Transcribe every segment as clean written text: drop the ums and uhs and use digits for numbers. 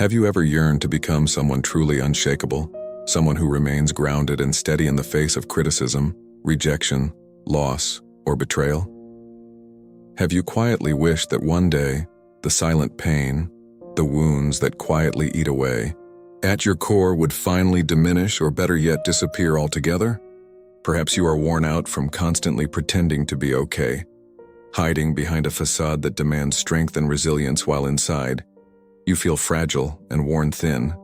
Have you ever yearned to become someone truly unshakable? Someone who remains grounded and steady in the face of criticism, rejection, loss, or betrayal? Have you quietly wished that one day, the silent pain, the wounds that quietly eat away, at your core would finally diminish or better yet disappear altogether? Perhaps you are worn out from constantly pretending to be okay, hiding behind a facade that demands strength and resilience while inside, you feel fragile and worn thin.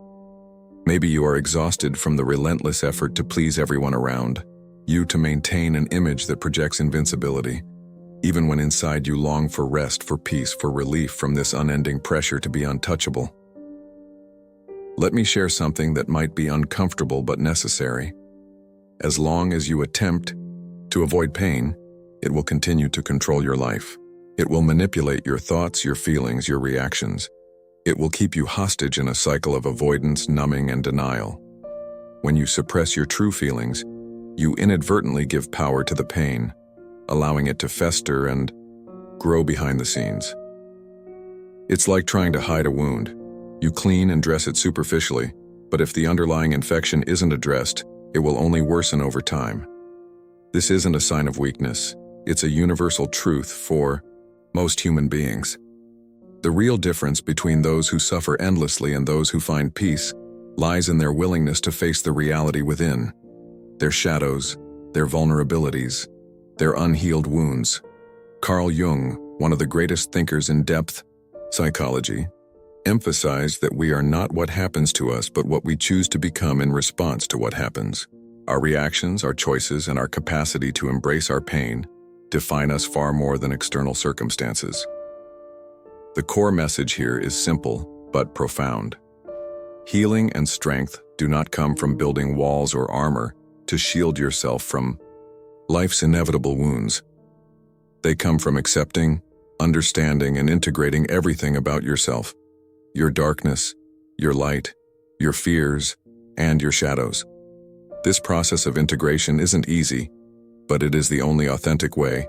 Maybe you are exhausted from the relentless effort to please everyone around you, to maintain an image that projects invincibility, even when inside you long for rest, for peace, for relief from this unending pressure to be untouchable. Let me share something that might be uncomfortable but necessary. As long as you attempt to avoid pain, it will continue to control your life. It will manipulate your thoughts, your feelings, your reactions. It will keep you hostage in a cycle of avoidance, numbing, and denial. When you suppress your true feelings, you inadvertently give power to the pain, allowing it to fester and grow behind the scenes. It's like trying to hide a wound. You clean and dress it superficially, but if the underlying infection isn't addressed, it will only worsen over time. This isn't a sign of weakness. It's a universal truth for most human beings. The real difference between those who suffer endlessly and those who find peace lies in their willingness to face the reality within, their shadows, their vulnerabilities, their unhealed wounds. Carl Jung, one of the greatest thinkers in depth psychology, emphasized that we are not what happens to us, but what we choose to become in response to what happens. Our reactions, our choices, and our capacity to embrace our pain define us far more than external circumstances. The core message here is simple but profound. Healing and strength do not come from building walls or armor to shield yourself from life's inevitable wounds. They come from accepting, understanding, and integrating everything about yourself: your darkness, your light, your fears, and your shadows. This process of integration isn't easy, but it is the only authentic way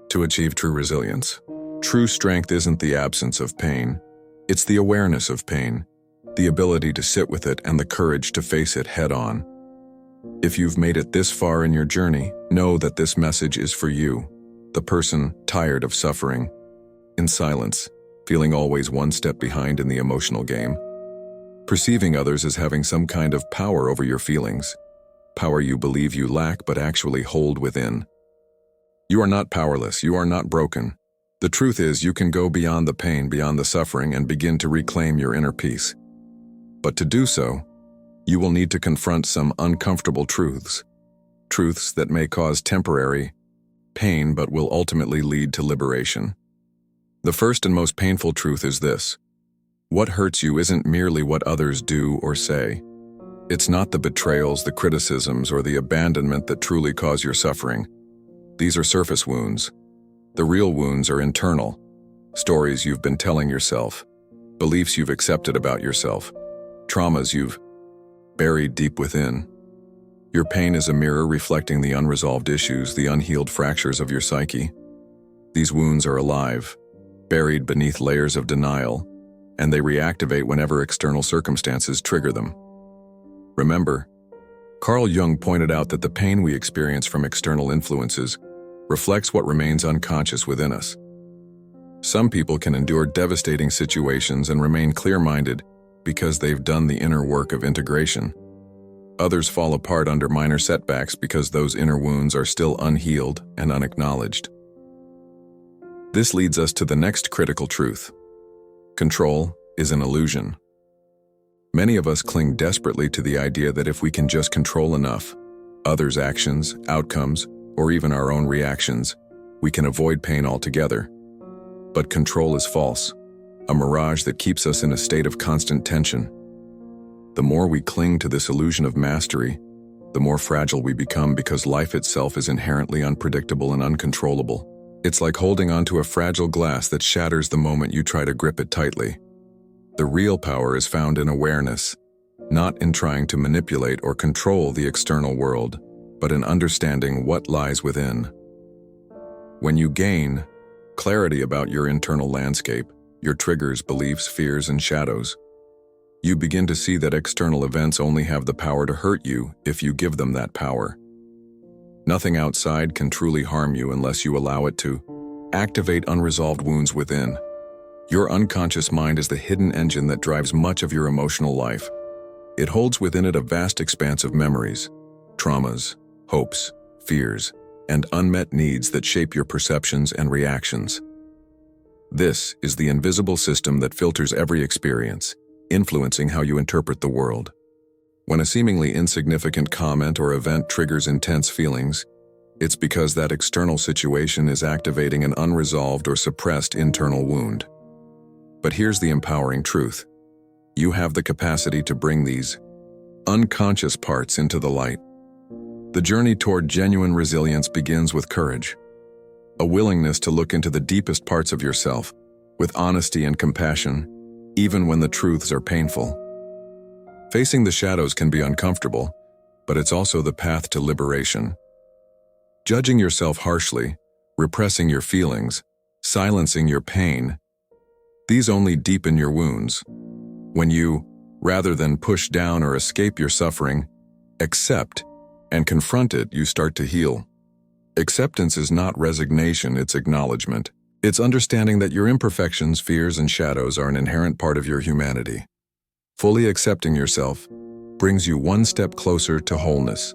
to achieve true resilience. True strength isn't the absence of pain, it's the awareness of pain, the ability to sit with it and the courage to face it head on. If you've made it this far in your journey, know that this message is for you, the person tired of suffering in silence, feeling always one step behind in the emotional game, perceiving others as having some kind of power over your feelings, power you believe you lack but actually hold within. You are not powerless, you are not broken. The truth is, you can go beyond the pain, beyond the suffering, and begin to reclaim your inner peace. But to do so, you will need to confront some uncomfortable truths that may cause temporary pain but will ultimately lead to liberation. The first and most painful truth is this: what hurts you isn't merely what others do or say. It's not the betrayals, the criticisms, or the abandonment that truly cause your suffering. These are surface wounds. The real wounds are internal. Stories you've been telling yourself, beliefs you've accepted about yourself, traumas you've buried deep within. Your pain is a mirror reflecting the unresolved issues, the unhealed fractures of your psyche. These wounds are alive, buried beneath layers of denial, and they reactivate whenever external circumstances trigger them. Remember, Carl Jung pointed out that the pain we experience from external influences reflects what remains unconscious within us. Some people can endure devastating situations and remain clear-minded because they've done the inner work of integration. Others fall apart under minor setbacks because those inner wounds are still unhealed and unacknowledged. This leads us to the next critical truth. Control is an illusion. Many of us cling desperately to the idea that if we can just control enough, others' actions, outcomes, or even our own reactions, we can avoid pain altogether. But control is false, a mirage that keeps us in a state of constant tension. The more we cling to this illusion of mastery, the more fragile we become, because life itself is inherently unpredictable and uncontrollable. It's like holding onto a fragile glass that shatters the moment you try to grip it tightly. The real power is found in awareness, not in trying to manipulate or control the external world, but in understanding what lies within. When you gain clarity about your internal landscape, your triggers, beliefs, fears, and shadows, You begin to see that external events only have the power to hurt you if you give them that power. Nothing outside can truly harm you unless you allow it to activate unresolved wounds within. Your unconscious mind is the hidden engine that drives much of your emotional life. It holds within it a vast expanse of memories, traumas, hopes, fears, and unmet needs that shape your perceptions and reactions. This is the invisible system that filters every experience, influencing how you interpret the world. When a seemingly insignificant comment or event triggers intense feelings, it's because that external situation is activating an unresolved or suppressed internal wound. But here's the empowering truth. You have the capacity to bring these unconscious parts into the light. The journey toward genuine resilience begins with courage, a willingness to look into the deepest parts of yourself with honesty and compassion, even when the truths are painful. Facing the shadows can be uncomfortable, but it's also the path to liberation. Judging yourself harshly, repressing your feelings, silencing your pain, these only deepen your wounds. When you, rather than push down or escape your suffering, accept and confront it, you start to heal. Acceptance is not resignation, it's acknowledgement. It's understanding that your imperfections, fears, and shadows are an inherent part of your humanity. Fully accepting yourself brings you one step closer to wholeness.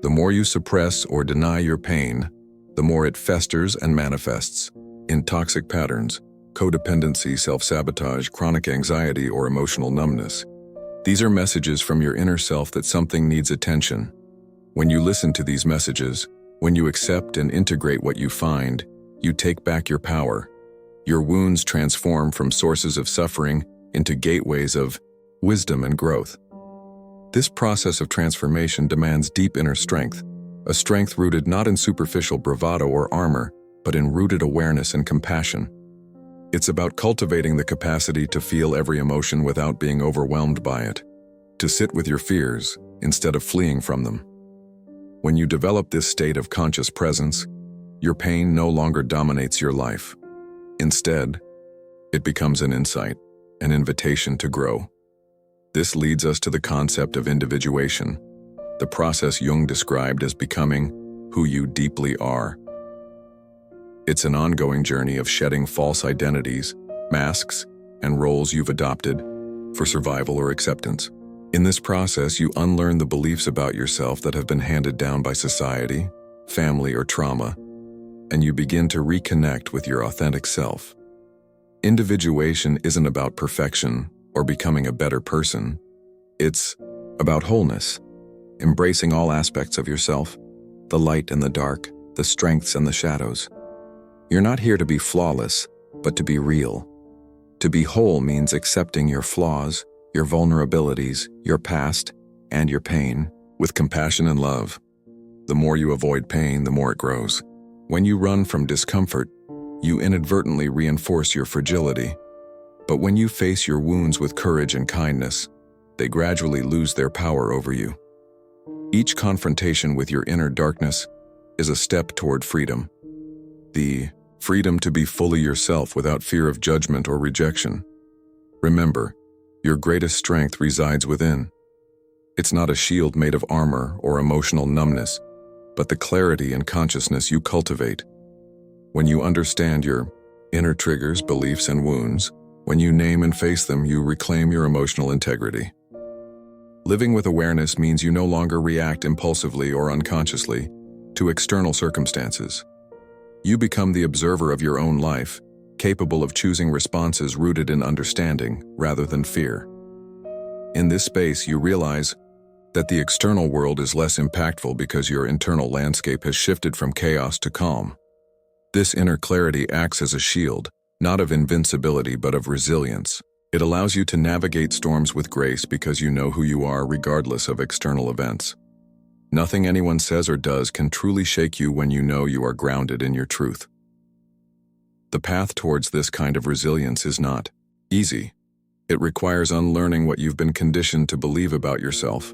The more you suppress or deny your pain, the more it festers and manifests in toxic patterns, codependency, self-sabotage, chronic anxiety, or emotional numbness. These are messages from your inner self that something needs attention. When you listen to these messages, when you accept and integrate what you find, you take back your power. Your wounds transform from sources of suffering into gateways of wisdom and growth. This process of transformation demands deep inner strength, a strength rooted not in superficial bravado or armor, but in rooted awareness and compassion. It's about cultivating the capacity to feel every emotion without being overwhelmed by it, to sit with your fears instead of fleeing from them. When you develop this state of conscious presence, your pain no longer dominates your life. Instead, it becomes an insight, an invitation to grow. This leads us to the concept of individuation, the process Jung described as becoming who you deeply are. It's an ongoing journey of shedding false identities, masks, and roles you've adopted for survival or acceptance. In this process, you unlearn the beliefs about yourself that have been handed down by society, family, or trauma, and you begin to reconnect with your authentic self. Individuation isn't about perfection or becoming a better person. It's about wholeness, embracing all aspects of yourself, the light and the dark, the strengths and the shadows. You're not here to be flawless, but to be real. To be whole means accepting your flaws, your vulnerabilities, your past, and your pain with compassion and love. The more you avoid pain, the more it grows. When you run from discomfort, you inadvertently reinforce your fragility. But when you face your wounds with courage and kindness, they gradually lose their power over you. Each confrontation with your inner darkness is a step toward freedom. The freedom to be fully yourself without fear of judgment or rejection. Remember, your greatest strength resides within. It's not a shield made of armor or emotional numbness, but the clarity and consciousness you cultivate. When you understand your inner triggers, beliefs, and wounds, when you name and face them, you reclaim your emotional integrity. Living with awareness means you no longer react impulsively or unconsciously to external circumstances. You become the observer of your own life, capable of choosing responses rooted in understanding rather than fear. In this space, you realize that the external world is less impactful because your internal landscape has shifted from chaos to calm. This inner clarity acts as a shield, not of invincibility but of resilience. It allows you to navigate storms with grace because you know who you are regardless of external events. Nothing anyone says or does can truly shake you when you know you are grounded in your truth. The path towards this kind of resilience is not easy. It requires unlearning what you've been conditioned to believe about yourself,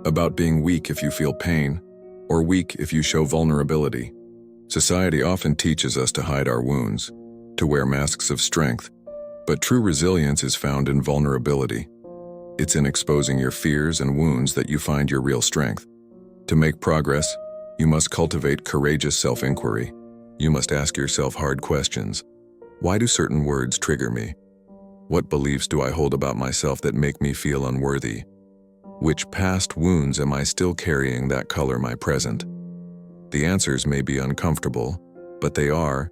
about being weak if you feel pain, or weak if you show vulnerability. Society often teaches us to hide our wounds, to wear masks of strength, but true resilience is found in vulnerability. It's in exposing your fears and wounds that you find your real strength. To make progress, you must cultivate courageous self-inquiry. You must ask yourself hard questions. Why do certain words trigger me? What beliefs do I hold about myself that make me feel unworthy? Which past wounds am I still carrying that color my present? The answers may be uncomfortable, but they are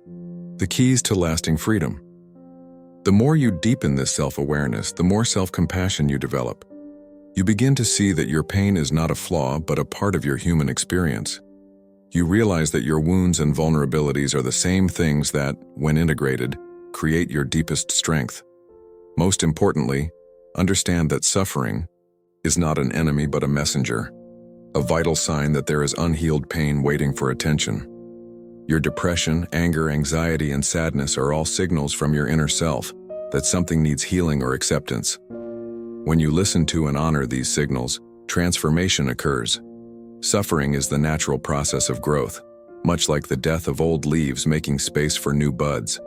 the keys to lasting freedom. The more you deepen this self-awareness, the more self-compassion you develop. You begin to see that your pain is not a flaw, but a part of your human experience. You realize that your wounds and vulnerabilities are the same things that, when integrated, create your deepest strength. Most importantly, understand that suffering is not an enemy but a messenger, a vital sign that there is unhealed pain waiting for attention. Your depression, anger, anxiety, and sadness are all signals from your inner self that something needs healing or acceptance. When you listen to and honor these signals, transformation occurs. Suffering is the natural process of growth, much like the death of old leaves making space for new buds.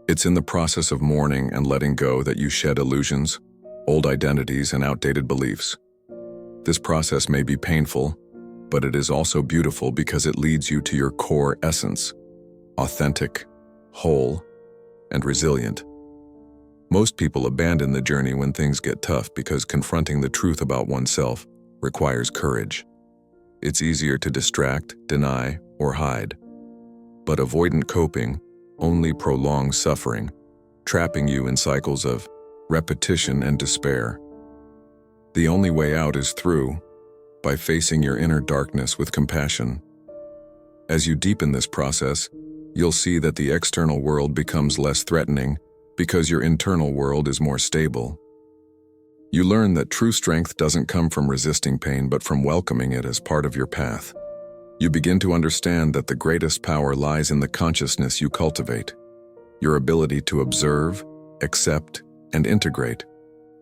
It's in the process of mourning and letting go that you shed illusions, old identities, and outdated beliefs. This process may be painful, but it is also beautiful because it leads you to your core essence, authentic, whole, and resilient. Most people abandon the journey when things get tough because confronting the truth about oneself requires courage. It's easier to distract, deny, or hide. But avoidant coping only prolongs suffering, trapping you in cycles of repetition and despair. The only way out is through, by facing your inner darkness with compassion. As you deepen this process, you'll see that the external world becomes less threatening because your internal world is more stable. You learn that true strength doesn't come from resisting pain but from welcoming it as part of your path. You begin to understand that the greatest power lies in the consciousness you cultivate, your ability to observe, accept, and integrate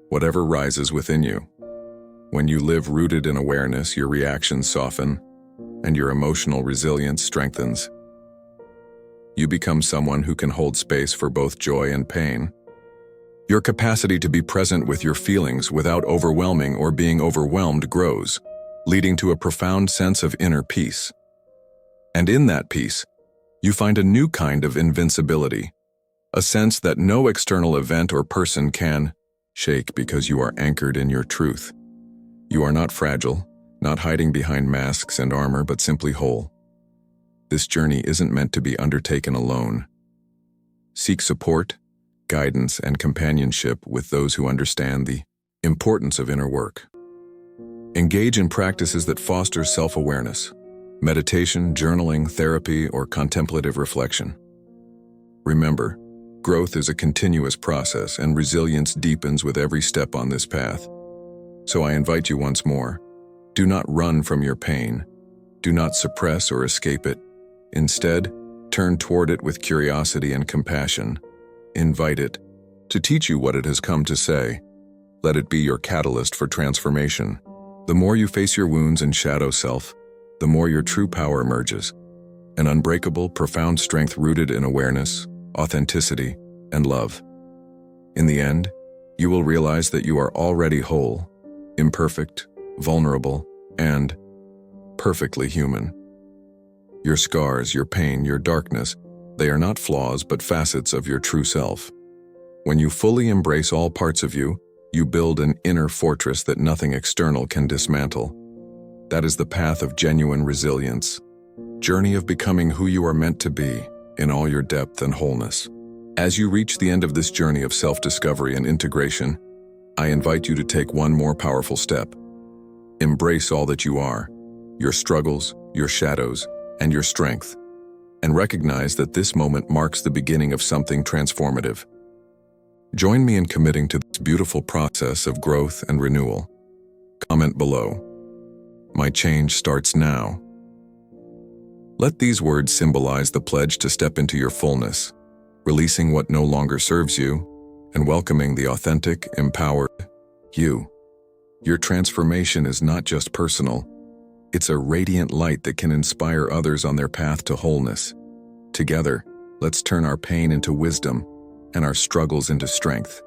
whatever rises within you. When you live rooted in awareness, your reactions soften, and your emotional resilience strengthens. You become someone who can hold space for both joy and pain. Your capacity to be present with your feelings without overwhelming or being overwhelmed grows, leading to a profound sense of inner peace. And in that peace, you find a new kind of invincibility, a sense that no external event or person can shake because you are anchored in your truth. You are not fragile, not hiding behind masks and armor, but simply whole. This journey isn't meant to be undertaken alone. Seek support, guidance, and companionship with those who understand the importance of inner work. Engage in practices that foster self-awareness, meditation, journaling, therapy, or contemplative reflection. Remember, growth is a continuous process and resilience deepens with every step on this path. So I invite you once more, do not run from your pain. Do not suppress or escape it. Instead, turn toward it with curiosity and compassion. Invite it to teach you what it has come to say. Let it be your catalyst for transformation. The more you face your wounds and shadow self, the more your true power emerges. An unbreakable, profound strength rooted in awareness, authenticity, and love. In the end, you will realize that you are already whole, imperfect, vulnerable, and perfectly human. Your scars, your pain, your darkness, they are not flaws but facets of your true self. When you fully embrace all parts of you, you build an inner fortress that nothing external can dismantle. That is the path of genuine resilience, journey of becoming who you are meant to be in all your depth and wholeness. As you reach the end of this journey of self-discovery and integration, I invite you to take one more powerful step. Embrace all that you are, your struggles, your shadows, and your strength, and recognize that this moment marks the beginning of something transformative. Join me in committing to this beautiful process of growth and renewal. Comment below. My change starts now. Let these words symbolize the pledge to step into your fullness, releasing what no longer serves you, and welcoming the authentic, empowered you. Your transformation is not just personal, it's a radiant light that can inspire others on their path to wholeness. Together, let's turn our pain into wisdom and our struggles into strength.